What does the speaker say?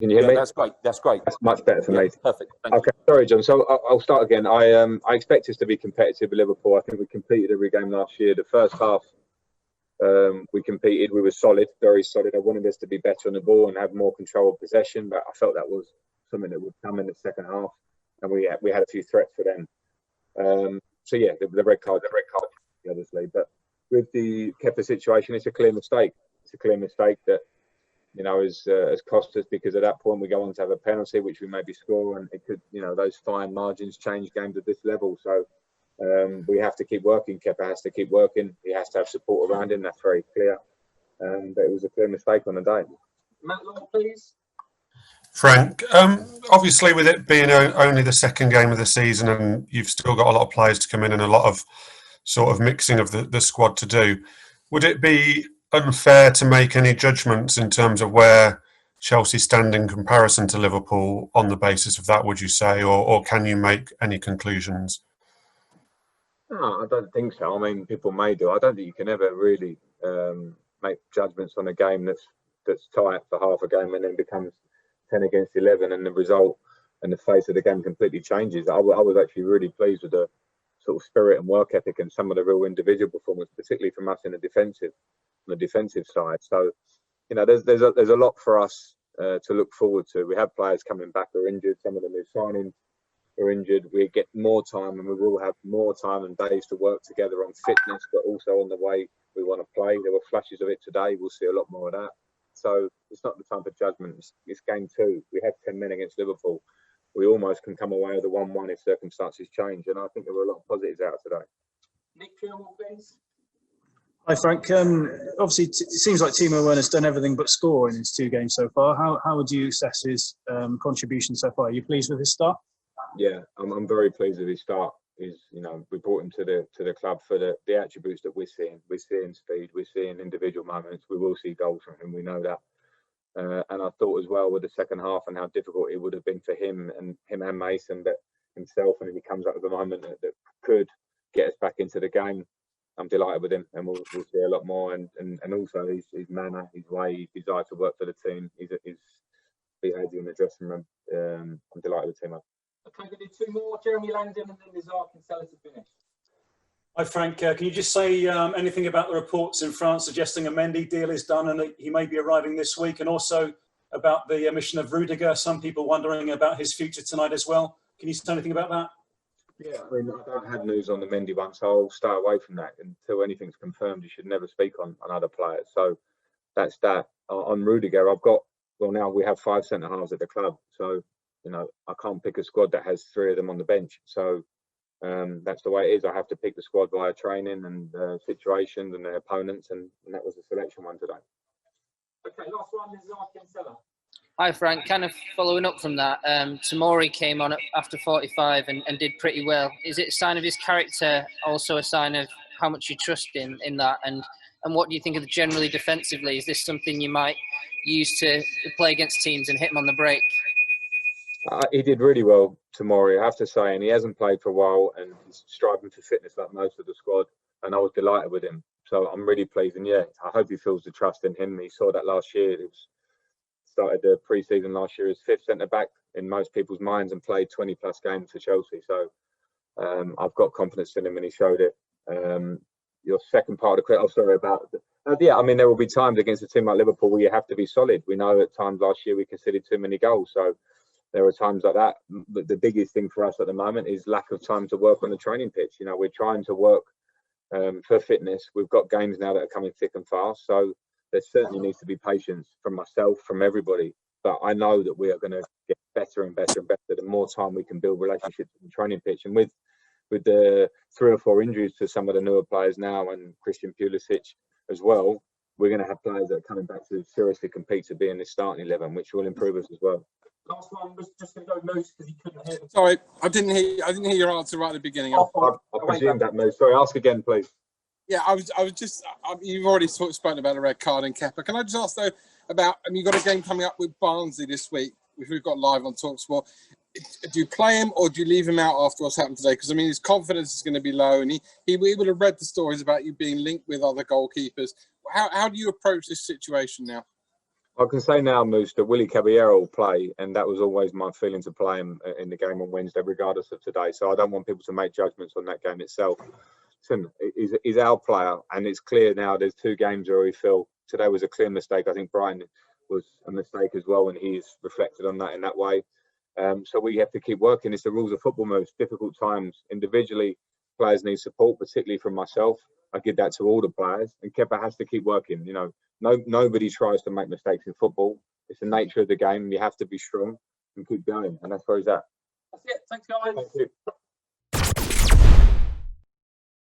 Can you hear me? That's great. That's great. That's much better for me. Perfect. Okay, sorry, John. So I'll start again. I expect us to be competitive with Liverpool. I think we competed every game last year. The first half, we competed. We were solid, very solid. I wanted us to be better on the ball and have more control of possession, but I felt that was something that would come in the second half, and we had a few threats for them. So yeah, the red card, obviously. But with the Kepa situation, it's a clear mistake. It's a clear mistake that, you know, has cost us, because at that point we go on to have a penalty, which we maybe score, and it could, you know, those fine margins change games at this level. So we have to keep working. Kepa has to keep working. He has to have support around him. That's very clear. But it was a clear mistake on the day. Matt Law, please. Frank, obviously with it being only the second game of the season and you've still got a lot of players to come in and a lot of sort of mixing of the squad to do, would it be unfair to make any judgments in terms of where Chelsea stand in comparison to Liverpool on the basis of that, would you say, or can you make any conclusions? No, I don't think so. I mean, people may do. I don't think you can ever really make judgments on a game that's tight for half a game and then becomes 10 against 11, and the result and the face of the game completely changes. I was actually really pleased with the sort of spirit and work ethic and some of the real individual performance, particularly from us in the defensive side. So, you know, there's a lot for us to look forward to. We have players coming back who are injured. Some of the new signings are injured. We get more time, and we will have more time and days to work together on fitness, but also on the way we want to play. There were flashes of it today. We'll see a lot more of that. So it's not the time for judgment. It's game 2. We had 10 men against Liverpool. We almost can come away with a 1-1 if circumstances change. And I think there were a lot of positives out today. Nick Purewell, please. Hi, Frank. Obviously, it seems like Timo Werner's done everything but score in his 2 games so far. How would you assess his contribution so far? Are you pleased with his start? Yeah, I'm very pleased with his start. You know, we brought him to the club for the attributes that we're seeing. We're seeing speed. We're seeing individual moments. We will see goals from him. We know that. And I thought as well with the second half and how difficult it would have been for him and Mason, but himself, and if he comes up with a moment that could get us back into the game, I'm delighted with him, and we'll see a lot more. And also his manner, his way, his desire to work for the team, his behaviour in the dressing room. I'm delighted with Timo. Okay, we'll do 2 more. Jeremy Langdon and then Lazar Kinsella to finish. Hi, Frank. Can you just say anything about the reports in France suggesting a Mendy deal is done and that he may be arriving this week, and also about the omission of Rudiger? Some people wondering about his future tonight as well. Can you say anything about that? Yeah, I mean, I don't have news on the Mendy one, so I'll stay away from that until anything's confirmed. You should never speak on other players. So that's that. On Rudiger, now we have 5 centre-halves at the club. So, you know, I can't pick a squad that has 3 of them on the bench. So that's the way it is. I have to pick the squad via training and situations and their opponents, and that was the selection one today. Okay, last one, Lazar Kinsella. Hi, Frank. Kind of following up from that, Tomori came on after 45 and did pretty well. Is it a sign of his character, also a sign of how much you trust in that? And what do you think of generally defensively? Is this something you might use to play against teams and hit him on the break? He did really well, Tomori, I have to say, and he hasn't played for a while, and he's striving for fitness like most of the squad, and I was delighted with him. So I'm really pleased, and yeah, I hope he feels the trust in him. He saw that last year. It started the pre-season last year as 5th centre-back in most people's minds and played 20-plus games for Chelsea. So I've got confidence in him, and he showed it. Your second part of the question, sorry about yeah, I mean, there will be times against a team like Liverpool where you have to be solid. We know at times last year we conceded too many goals, so there are times like that. But the biggest thing for us at the moment is lack of time to work on the training pitch. You know, we're trying to work for fitness. We've got games now that are coming thick and fast. So there certainly needs to be patience from myself, from everybody. But I know that we are going to get better and better and better the more time we can build relationships in the training pitch. And with the 3 or 4 injuries to some of the newer players now and Christian Pulisic as well, we're going to have players that are coming back to seriously compete to be in this starting 11, which will improve us as well. Last one was just going to go Moose because he couldn't hear. Sorry, I didn't hear your answer right at the beginning. I presumed that, Moose. Sorry, ask again, please. Yeah, I was just. You've already spoken about a red card in Kepa. Can I just ask though about? You've got a game coming up with Barnsley this week, which we've got live on TalkSport. Do you play him or do you leave him out after what's happened today? Because I mean, his confidence is going to be low, and he would have read the stories about you being linked with other goalkeepers. How do you approach this situation now? I can say now, Moose, that Willy Caballero will play, and that was always my feeling to play him in the game on Wednesday, regardless of today. So I don't want people to make judgments on that game itself. Listen, he's our player, and it's clear now there's 2 games where we feel today was a clear mistake. I think Brighton was a mistake as well, and he's reflected on that in that way. So we have to keep working. It's the rules of football, Moose. Difficult times. Individually, players need support, particularly from myself. I give that to all the players, and Kepa has to keep working. You know, nobody tries to make mistakes in football. It's the nature of the game. You have to be strong and keep going, and that's where he's at. That's it. Thanks, guys. Thank you.